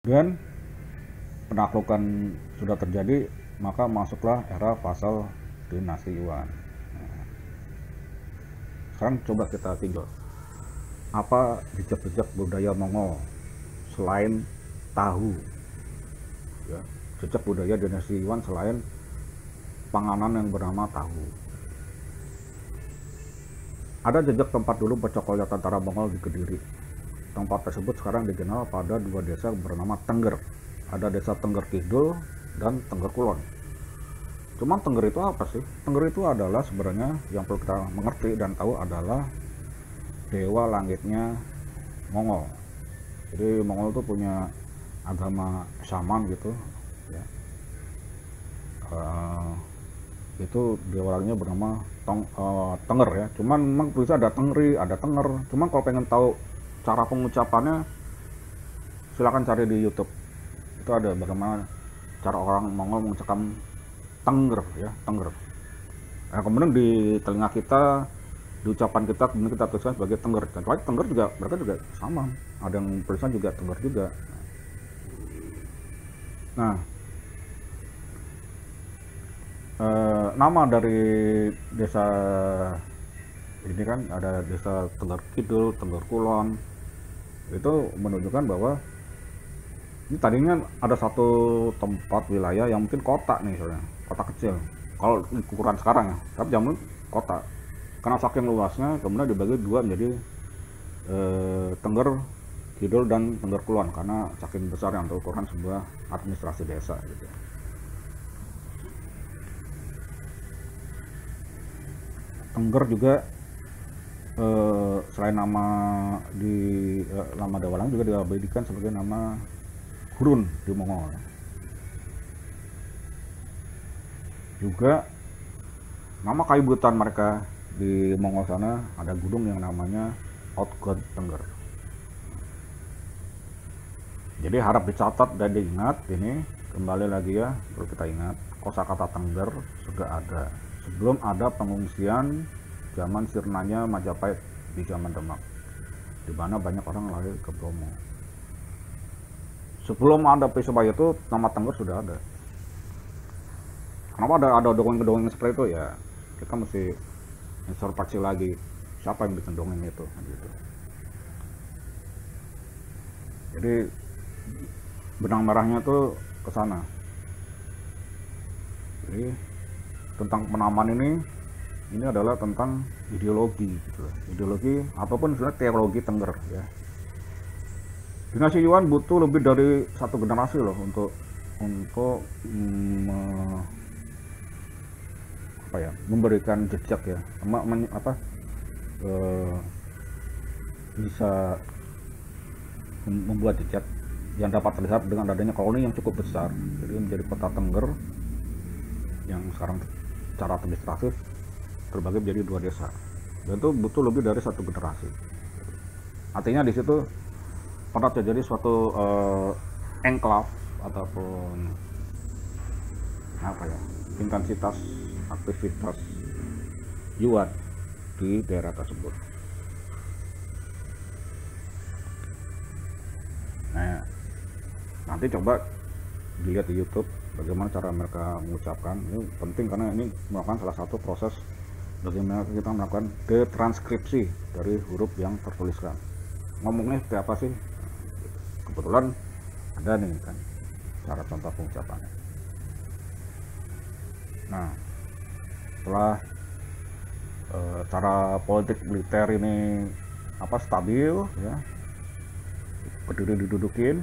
Dan penaklukan sudah terjadi, maka masuklah era fase dinasti Yuan. Sekarang coba kita tinjau apa jejak-jejak budaya Mongol selain tahu, ya, jejak budaya dinasti Yuan selain panganan yang bernama tahu. Ada jejak tempat dulu percokolian tentara Mongol di Kediri. Tempat tersebut sekarang dikenal pada dua desa bernama Tengger. Ada desa Tengger Kidul dan Tengger Kulon. Cuman Tengger itu apa sih? Tengger itu adalah sebenarnya yang perlu kita mengerti dan tahu adalah dewa langitnya Mongol. Jadi Mongol itu punya agama shaman gitu, ya. Itu dewa langitnya bernama Tenger ya. Cuman memang bisa ada Tengri, ada Tenger. Cuman kalau pengen tahu cara pengucapannya, silakan cari di YouTube. Itu ada bagaimana cara orang Mongol mengucapkan Tengger ya, Tengger. Nah, kemudian di telinga kita, di ucapan kita, kemudian kita tuliskan sebagai Tengger. Dan Tengger juga, mereka juga sama. Ada yang tulisan juga Tengger juga. Nah, nama dari desa ini kan ada desa Tengger Kidul, Tengger Kulon. Itu menunjukkan bahwa ini tadinya ada satu tempat wilayah yang mungkin kota nih, misalnya kota kecil kalau ukuran sekarang ya, tapi zaman kota karena saking luasnya kemudian dibagi dua menjadi Tengger Kidul dan Tengger Kulon karena saking besar yang untuk ukuran sebuah administrasi desa gitu. Tengger juga selain nama nama dewa langit juga diabadikan sebagai nama gurun di Mongol. Juga nama kaibutan mereka di Mongol sana ada gunung yang namanya Outgod Tengger. Jadi harap dicatat dan diingat ini, kembali lagi ya, perlu kita ingat kosakata Tengger sudah ada sebelum ada pengungsian zaman sirnanya Majapahit di zaman Demak, di mana banyak orang lari ke Bromo. Sebelum ada Persebaya itu nama Tengger sudah ada. Kenapa ada dongeng-dongeng seperti itu ya? Kita mesti introspeksi lagi siapa yang bikin dongeng itu gitu. Jadi benang merahnya tuh ke sana. Jadi tentang penamaan ini adalah tentang ideologi gitu. Ideologi ataupun sebenarnya teologi Tengger ya. Dinasti Yuan butuh lebih dari satu generasi loh untuk memberikan jejak ya, bisa membuat jejak yang dapat terlihat dengan adanya koloni yang cukup besar. Jadi menjadi kota Tengger yang sekarang secara administratif terbagi menjadi dua desa, dan itu butuh lebih dari satu generasi. Artinya di situ pernah terjadi suatu enclave ataupun intensitas aktivitas Yuan di daerah tersebut. Nah, nanti coba dilihat di YouTube bagaimana cara mereka mengucapkan. Ini penting karena ini merupakan salah satu proses bagaimana kita melakukan detranskripsi dari huruf yang tertuliskan. Ngomongnya seperti apa sih? Kebetulan ada nih kan cara contoh pengucapannya. Nah, setelah cara politik militer ini stabil ya, berdiri didudukin,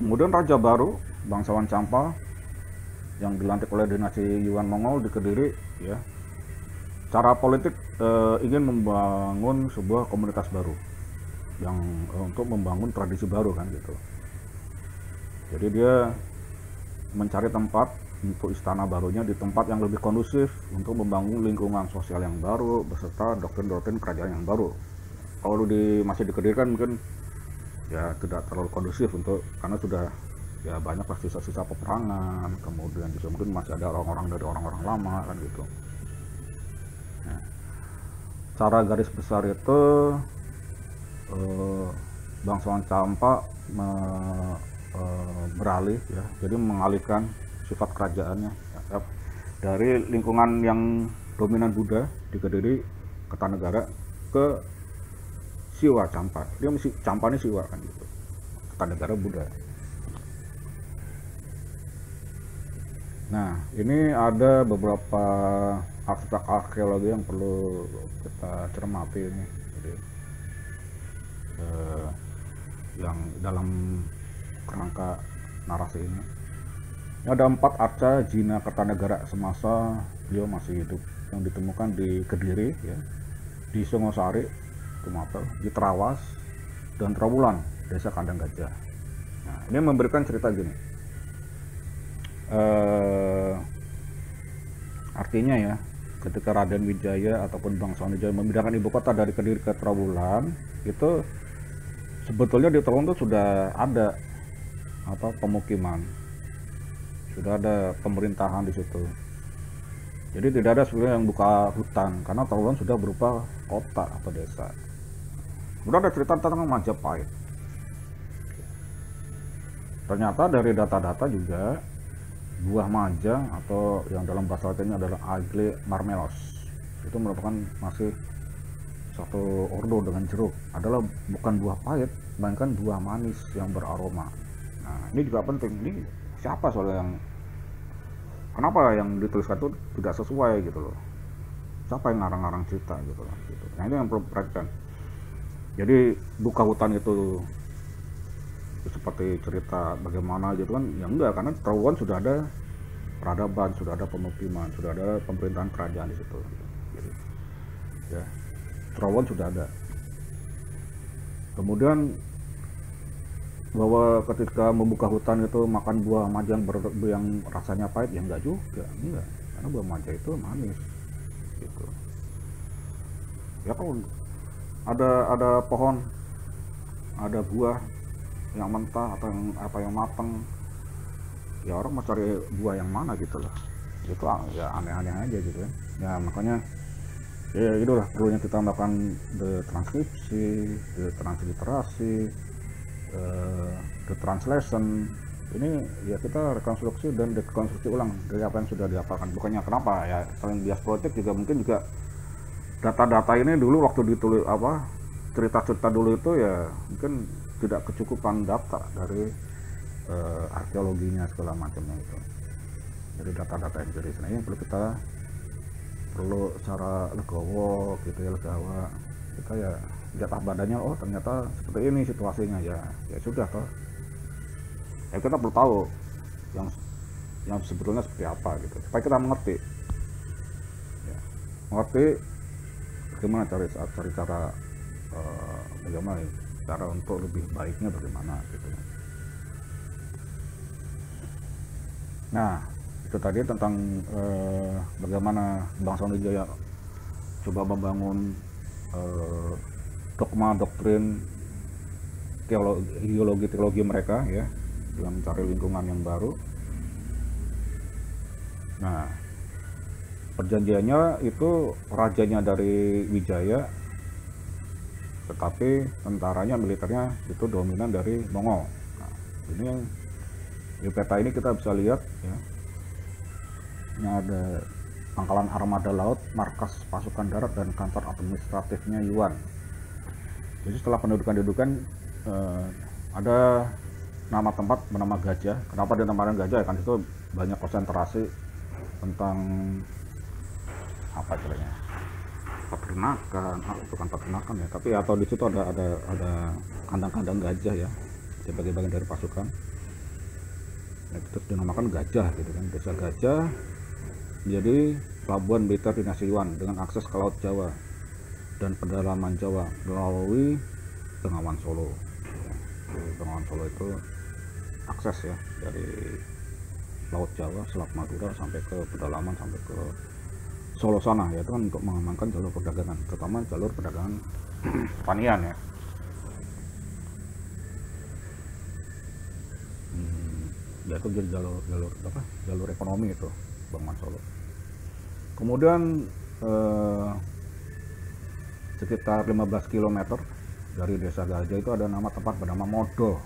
kemudian raja baru bangsawan Champa yang dilantik oleh dinasti Yuan Mongol di Kediri ya, cara politik ingin membangun sebuah komunitas baru yang untuk membangun tradisi baru kan gitu. Jadi dia mencari tempat untuk istana barunya di tempat yang lebih kondusif untuk membangun lingkungan sosial yang baru beserta doktrin-doktrin kerajaan yang baru. Kalau masih di Kediri kan mungkin ya tidak terlalu kondusif karena sudah ya banyak sisa-sisa peperangan, kemudian juga mungkin masih ada orang-orang dari orang-orang lama kan gitu. Nah, cara garis besar itu bangsawan Champa beralih ya, jadi mengalihkan sifat kerajaannya ya, dari lingkungan yang dominan Buddha di Kediri Kertanegara ke Siwa Campa. Dia mesti Campa ini Siwa kan gitu. Kertanegara Buddha. Nah, ini ada beberapa aspek arkeologi yang perlu kita cermati ini. Jadi, yang dalam kerangka narasi ini. Ada 4 arca Jina Kertanegara semasa beliau masih hidup yang ditemukan di Kediri ya, di Singosari, Tumapel, di Trawas dan Trawulan, Desa Kandang Gajah. Nah, ini memberikan cerita gini. Artinya ya, ketika Raden Wijaya ataupun bangsawan Wijaya memindahkan ibu kota dari Kediri ke Trawulan, itu sebetulnya di Trawulan itu sudah ada pemukiman, sudah ada pemerintahan di situ. Jadi tidak ada sebenarnya yang buka hutan, karena Trawulan sudah berupa kota atau desa. Sudah ada cerita tentang Majapahit. Ternyata dari data-data juga buah maja atau yang dalam bahasa Latinnya adalah Agle marmelos itu merupakan masih satu ordo dengan jeruk, adalah bukan buah pahit melainkan buah manis yang beraroma. Nah, ini juga penting. Ini siapa soalnya yang kenapa yang dituliskan itu tidak sesuai gitu loh, siapa yang ngarang-ngarang cerita gitu loh gitu. Nah, ini yang perlu perhatikan. Jadi buka hutan itu seperti cerita bagaimana gitu kan ya, enggak, karena Trawulan sudah ada peradaban, sudah ada pemukiman, sudah ada pemerintahan kerajaan di situ gitu. Ya, Trawulan sudah ada. Kemudian bahwa ketika membuka hutan itu makan buah maja yang rasanya pahit, ya enggak juga, enggak, karena buah maja itu manis gitu. Ya kalau ada pohon, ada buah yang mentah atau yang matang, ya orang mau cari buah yang mana gitu loh. Itu ya aneh-aneh aja gitu kan. Ya makanya ya itulah perlunya kita melakukan transkripsi, transliterasi, translation. Ini ya kita rekonstruksi dan dekonstruksi ulang dari apa yang sudah dihafalkan. Bukannya kenapa ya, selain bias project juga mungkin juga data-data ini dulu waktu ditulis cerita-cerita dulu itu ya mungkin tidak kecukupan data dari arkeologinya segala macamnya itu. Jadi data-data yang dari sini yang perlu secara legowo gitu ya, legawa kita ya jatah badannya, oh ternyata seperti ini situasinya, ya sudah toh. Ya kita perlu tahu yang sebetulnya seperti apa gitu supaya kita mengerti bagaimana cari cara bagaimana cara untuk lebih baiknya bagaimana gitu. Nah, itu tadi tentang bagaimana bangsawan Wijaya coba membangun dogma, doktrin, teologi mereka ya, dengan mencari lingkungan yang baru. Nah, perjanjiannya itu rajanya dari Wijaya, tetapi tentaranya, militernya itu dominan dari Mongol. Nah, ini yang di peta ini kita bisa lihat ya, ini ada pangkalan armada laut, markas pasukan darat, dan kantor administratifnya Yuan. Jadi setelah pendudukan ada nama tempat bernama Gajah. Kenapa dinamakan Gajah? Kan itu banyak konsentrasi tentang apa istilahnya, peternakan, bukan peternakan ya, tapi atau di situ ada kandang-kandang gajah ya sebagai bagian dari pasukan. Nah, terus dinamakan Gajah gitu kan, Desa Gajah menjadi pelabuhan militer dinasti Yuan dengan akses ke Laut Jawa dan pedalaman Jawa melalui Bengawan Solo. Bengawan Solo itu akses ya dari Laut Jawa, Selat Madura sampai ke pedalaman, sampai ke Solo sana ya, itu kan untuk mengamankan jalur perdagangan, terutama jalur perdagangan pertanian ya. Itu jadi jalur ekonomi itu Bengawan Solo. Kemudian sekitar 15 km dari Desa Gajah itu ada nama tempat bernama Modo.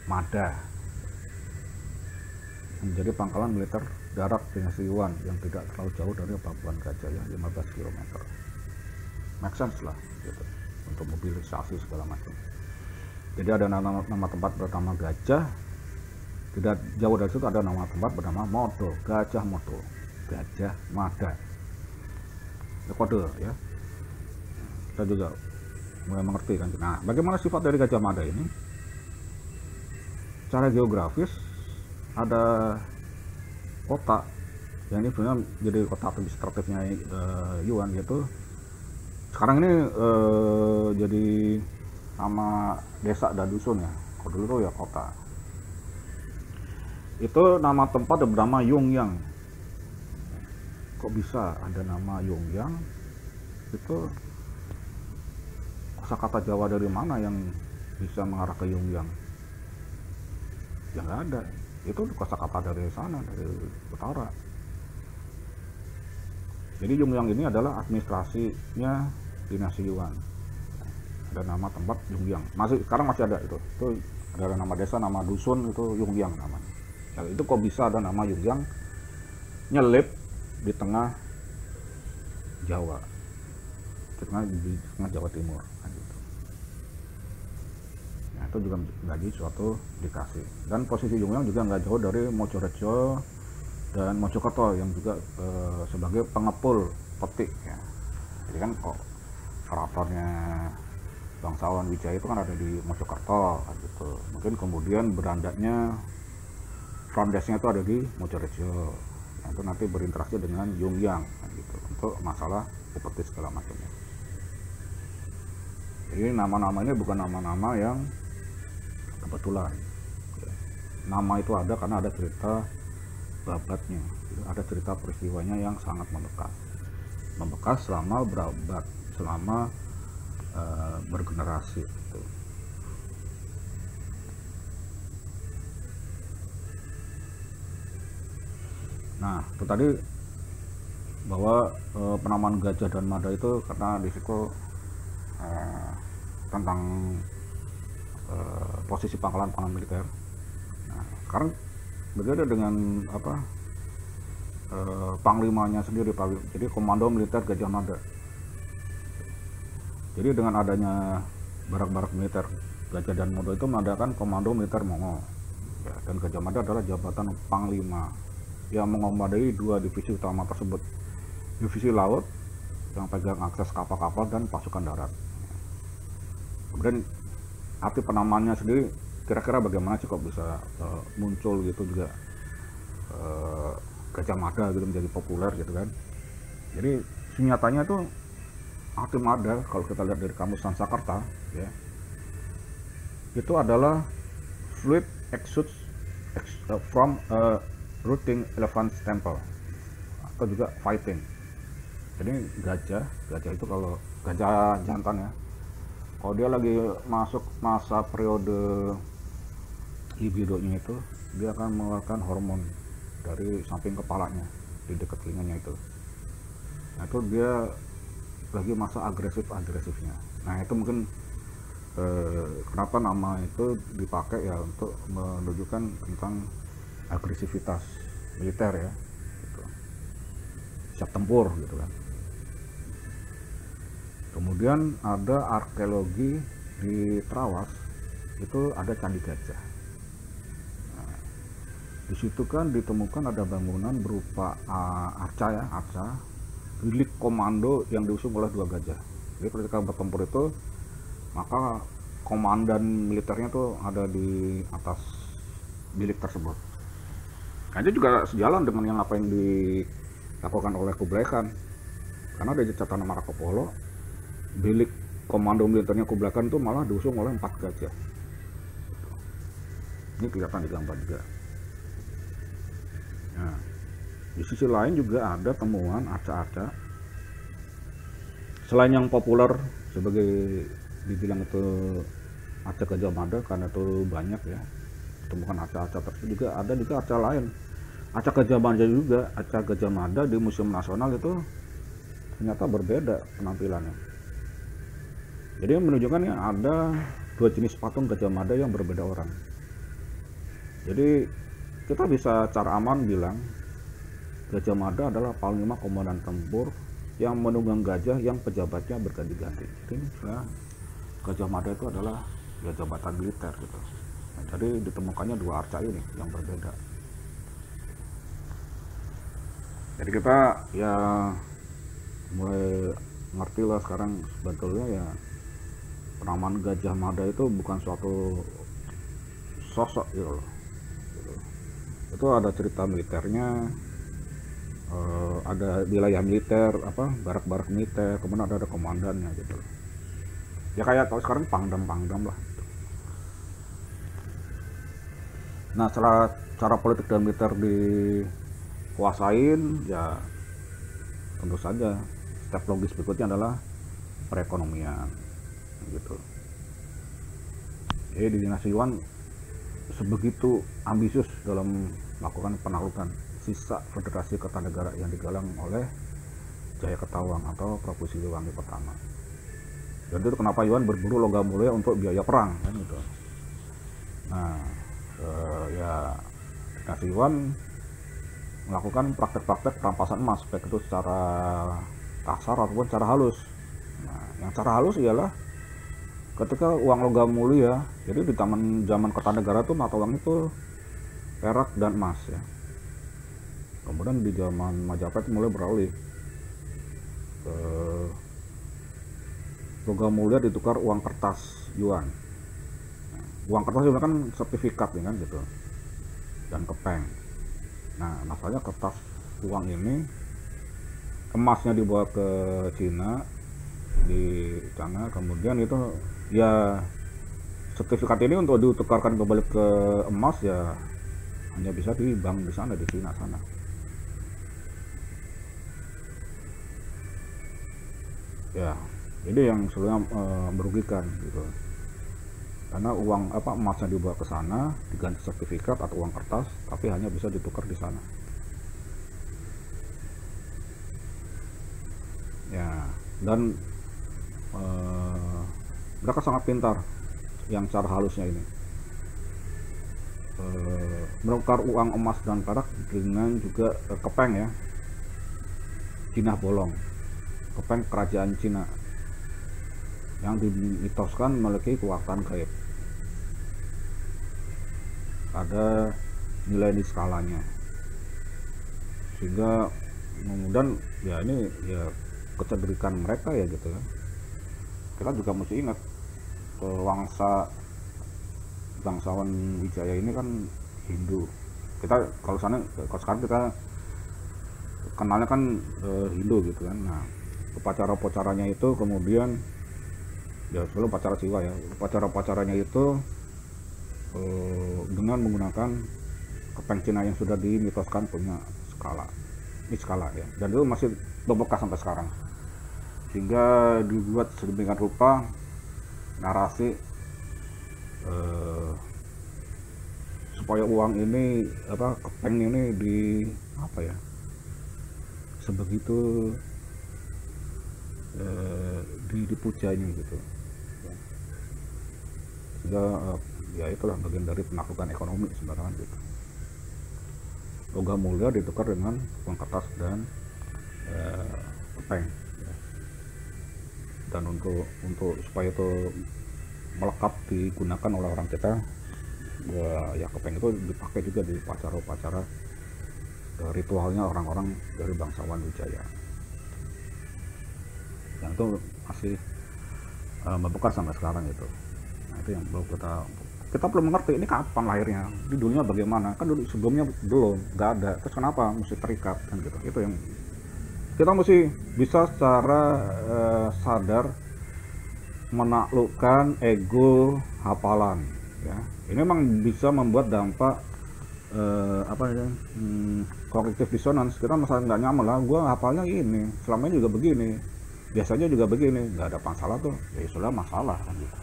Mada, menjadi pangkalan militer darat dinasti Yuan yang tidak terlalu jauh dari Pelabuhan Gajah ya, 15 km. Make sense lah gitu, untuk mobilisasi segala macam. Jadi ada nama tempat bernama Gajah, tidak jauh dari situ ada nama tempat bernama Modo, Gajah Modo, Gajah Mada. Itu kode ya, kita juga mulai mengerti kan. Nah, bagaimana sifat dari Gajah Mada ini? Secara geografis ada kota yang ini sebenarnya jadi kota administratifnya Yuan, yaitu sekarang ini jadi nama desa dan dusun ya. Kalau dulu tuh ya kota. Itu nama tempat bernama Yongyang. Kok bisa ada nama Yongyang? Itu kosakata Jawa dari mana yang bisa mengarah ke Yongyang? Ya nggak ada. Itu kosakata dari sana, dari utara. Jadi Yongyang ini adalah administrasinya dinasti Yuan. Ada nama tempat Yongyang. Sekarang masih ada itu. Itu ada nama desa, nama dusun itu Yongyang namanya. Ya, itu kok bisa ada nama Yongyang nyelip di tengah Jawa, di tengah Jawa Timur. Nah, gitu. Nah, itu juga menjadi suatu dikasih. Dan posisi Yongyang juga nggak jauh dari Mojorejo dan Mojokerto yang juga sebagai pengepul petik ya. Jadi kan kok keratonnya bangsawan Wijaya itu kan ada di Mojokerto gitu. Mungkin kemudian berandanya front desk-nya itu ada di Mojorejo. Nah, itu nanti berinteraksi dengan Yongyang gitu untuk masalah upeti segala macamnya. Jadi nama-nama ini bukan nama-nama yang kebetulan. Nama itu ada karena ada cerita babatnya, ada cerita peristiwanya yang sangat membekas selama berabad, selama bergenerasi gitu. Nah, itu tadi bahwa penamaan Gajah dan Mada itu karena di situ tentang posisi pangkalan militer. Nah, sekarang berbeda dengan panglimanya sendiri, jadi Komando Militer Gajah Mada. Jadi dengan adanya barak-barak militer Gajah dan Mada itu mengadakan Komando Militer Mongol ya, dan Gajah Mada adalah jabatan panglima yang mengomadai dua divisi utama tersebut, divisi laut yang pegang akses kapal-kapal dan pasukan darat. Kemudian arti penamaannya sendiri kira-kira bagaimana sih kok bisa muncul gitu juga Gajah Mada gitu menjadi populer gitu kan. Jadi nyatanya tuh arti Mada kalau kita lihat dari kamus Sanskerta ya, itu adalah fluid exudes from a rooting elephant temple atau juga fighting. Jadi gajah itu kalau gajah jantan ya, kalau dia lagi masuk masa periode libidonya itu, dia akan mengeluarkan hormon dari samping kepalanya di dekat telinganya itu. Nah, itu dia lagi masa agresifnya. Nah, itu mungkin kenapa nama itu dipakai ya, untuk menunjukkan tentang agresivitas militer ya gitu. Siap tempur gitu kan. Kemudian ada arkeologi di Trawas, itu ada Candi Gajah. Nah, di situ kan ditemukan ada bangunan berupa arca, bilik komando yang diusung oleh dua gajah. Jadi ketika bertempur itu, maka komandan militernya tuh ada di atas bilik tersebut. Nah, itu juga sejalan dengan yang apa yang dilakukan oleh Kublai Khan. Karena ada catatan Marco Polo, bilik komando militernya Kublai Khan itu malah diusung oleh 4 gajah. Ini kelihatan di gambar juga. Nah, di sisi lain juga ada temuan arca-arca. Selain yang populer sebagai dibilang itu arca Gajah Mada karena itu banyak ya, temukan arca-arca tersebut, juga ada juga arca lain. Arca Gajah Mada juga, arca Gajah Mada di Museum Nasional itu ternyata berbeda penampilannya. Jadi menunjukkan ya ada dua jenis patung Gajah Mada yang berbeda orang. Jadi kita bisa cara aman bilang Gajah Mada adalah panglima komandan tempur yang menunggang gajah yang pejabatnya berganti-ganti. Jadi Gajah Mada itu adalah ya jabatan militer gitu. Nah, jadi ditemukannya dua arca ini yang berbeda. Jadi kita ya mulai ngerti lah sekarang sebetulnya ya penamaan Gajah Mada itu bukan suatu sosok gitu loh. Itu ada cerita militernya, ada wilayah militer, barak-barak militer, kemudian ada komandannya gitu. Ya kayak kalau sekarang pangdam lah. Nah, setelah cara politik dan militer dikuasain, ya tentu saja step logis berikutnya adalah perekonomian gitu. Jadi di dinasti Yuan sebegitu ambisius dalam melakukan penaklukan sisa federasi Kertanegara yang digalang oleh Jayakatawang atau Prabu Siliwangi pertama. Jadi itu kenapa Yuan berburu logam mulia untuk biaya perang kan gitu. Nah, ya dinasti Yuan melakukan praktek-praktek perampasan emas baik itu secara kasar ataupun secara halus. Nah, yang secara halus ialah ketika uang logam mulia, jadi di zaman Kertanegara tuh mata uang itu perak dan emas ya. Kemudian di zaman Majapahit mulai beralih ke logam mulia ditukar uang kertas Yuan. Nah, uang kertas Yuan kan sertifikat ya kan gitu, dan kepeng. Nah, masalahnya kertas uang ini emasnya dibawa ke Cina, di sana, kemudian itu ya sertifikat ini untuk ditukarkan kembali ke emas ya hanya bisa di bank di sana, di Cina sana. Ya, ini yang sebenarnya merugikan gitu. Karena uang emasnya dibawa ke sana diganti sertifikat atau uang kertas, tapi hanya bisa ditukar di sana. Ya, dan mereka sangat pintar yang cara halusnya ini, menukar uang emas dan perak dengan juga kepeng ya, Cina bolong, kepeng kerajaan Cina yang dimitoskan memiliki kekuatan gaib, ada nilai di skalanya, sehingga kemudian ya ini ya kecerdikan mereka ya gitu ya. Kita juga mesti ingat bangsawan Wijaya ini kan Hindu. Kita kalau sekarang kita kenalnya kan Hindu gitu kan. Nah, upacara-upacaranya itu kemudian ya sebelum upacara siwa ya, upacara-upacaranya itu dengan menggunakan kepeng Cina yang sudah dimitoskan punya skala ya, dan itu masih berbekas sampai sekarang, sehingga dibuat sedemikian rupa narasi supaya uang ini kepeng ini sebegitu dipujanya gitu ya. Sehingga ya itulah bagian dari penaklukan ekonomi sembarangan gitu. Logam mulia ditukar dengan uang kertas dan kepeng ya. Dan untuk supaya itu melekat digunakan oleh orang kita ya kepeng itu dipakai juga di upacara-upacara ritualnya orang-orang dari bangsawan Wijaya, yang itu masih membekas sampai sekarang itu. Nah, itu yang belum kita belum mengerti ini kapan lahirnya, di dunia bagaimana, kan dulu sebelumnya belum, nggak ada, terus kenapa mesti terikat kan gitu. Itu yang kita mesti bisa secara sadar menaklukkan ego hafalan ya. Ini memang bisa membuat dampak kognitif dissonance. Kita masalah nggak nyaman lah, gue hafalnya ini selama ini juga begini, biasanya juga begini, nggak ada masalah tuh ya, sudah masalah kan gitu.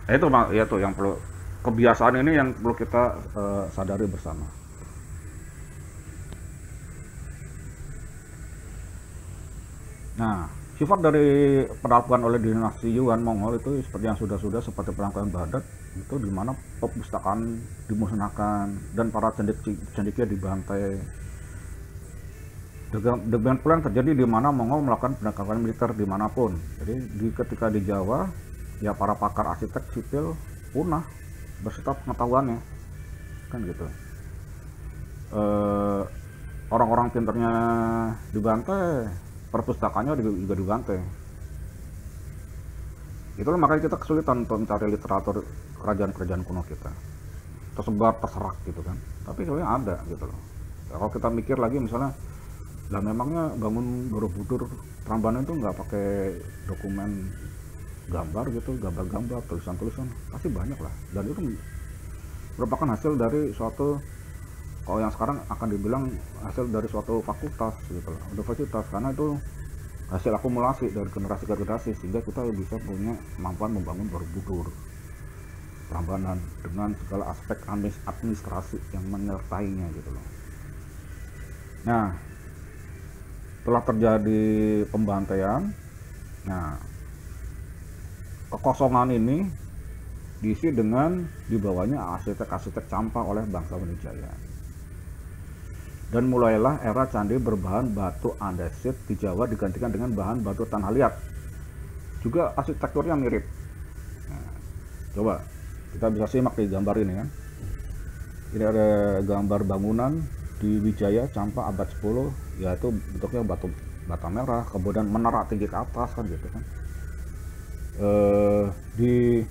Itu ya tuh yang perlu, kebiasaan ini yang perlu kita sadari bersama. Nah, sifat dari penaklukan oleh dinasti Yuan Mongol itu seperti yang sudah seperti penaklukan Badat itu dimana perpustakaan dimusnahkan dan para cendekia dibantai. Demikian pula yang terjadi di mana Mongol melakukan pendekatan militer dimanapun. Jadi ketika di Jawa, ya para pakar arsitek sipil punah berserta pengetahuannya, kan gitu. Orang-orang pinternya dibantai, perpustakaannya juga dibantai. Itulah makanya kita kesulitan untuk mencari literatur kerajaan-kerajaan kuno kita, tersebar terserak gitu kan. Tapi sebenarnya ada gitu loh. Ya, kalau kita mikir lagi misalnya, lah memangnya bangun Borobudur Prambanan itu nggak pakai dokumen gambar gitu, gambar-gambar, tulisan-tulisan, pasti banyak lah. Dan itu merupakan hasil dari suatu, kalau yang sekarang akan dibilang hasil dari suatu fakultas gitu loh, universitas, karena itu hasil akumulasi dari generasi ke generasi, sehingga kita bisa punya kemampuan membangun Borobudur Prambanan dengan segala aspek administrasi yang menyertainya gitu loh. Nah, setelah terjadi pembantaian, nah kekosongan ini diisi dengan dibawanya arsitek-arsitek Campa oleh bangsa Wijaya. Dan mulailah era candi berbahan batu andesit di Jawa digantikan dengan bahan batu tanah liat. Juga arsitekturnya mirip. Nah, coba kita bisa simak di gambar ini kan. Ini ada gambar bangunan di Wijaya Campa abad 10, yaitu bentuknya bata merah, kemudian menara tinggi ke atas kan gitu kan. Di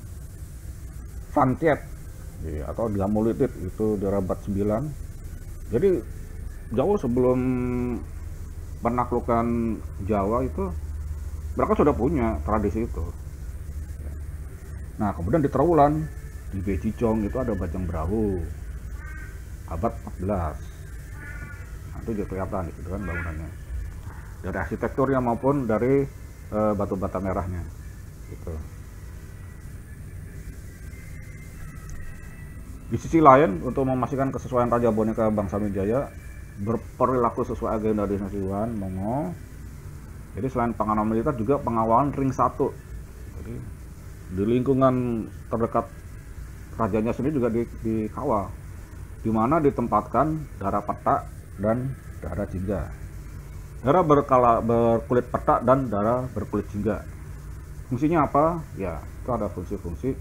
Fantiet atau di Amulitit itu di abad 9. Jadi jauh sebelum penaklukan Jawa itu mereka sudah punya tradisi itu. Nah, kemudian di Trowulan, di Bejijong itu ada Bajang Brahu abad 14. Nah, itu juga kelihatan gitu kan bangunannya, dari arsitekturnya maupun dari batu bata merahnya gitu. Di sisi lain, untuk memastikan kesesuaian Raja Boneka bangsa Wijaya berperilaku sesuai agenda dinasti Yuan Mongol, jadi selain pengawalan militer juga pengawalan ring 1. Jadi di lingkungan terdekat rajanya sendiri juga dikawal, di mana ditempatkan Dara Petak dan Dara Jingga. Dara berkulit petak dan Dara berkulit jingga. Fungsinya apa? Ya, itu ada fungsi-fungsi.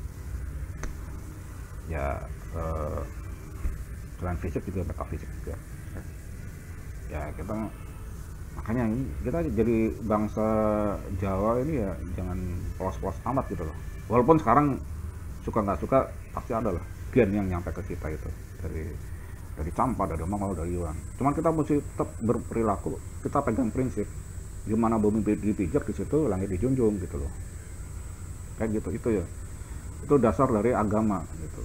Ya, selain fisik juga metafisik juga. Ya, makanya kita jadi bangsa Jawa ini ya jangan polos-polos amat gitu loh. Walaupun sekarang suka nggak suka pasti ada lah gen yang nyampe ke kita itu dari Campa, dari Mongol, dari Yuan. Cuman kita mesti tetap berperilaku, kita pegang prinsip gimana bumi dipijak di situ langit dijunjung gitu loh. Kayak gitu itu ya. Itu dasar dari agama gitu.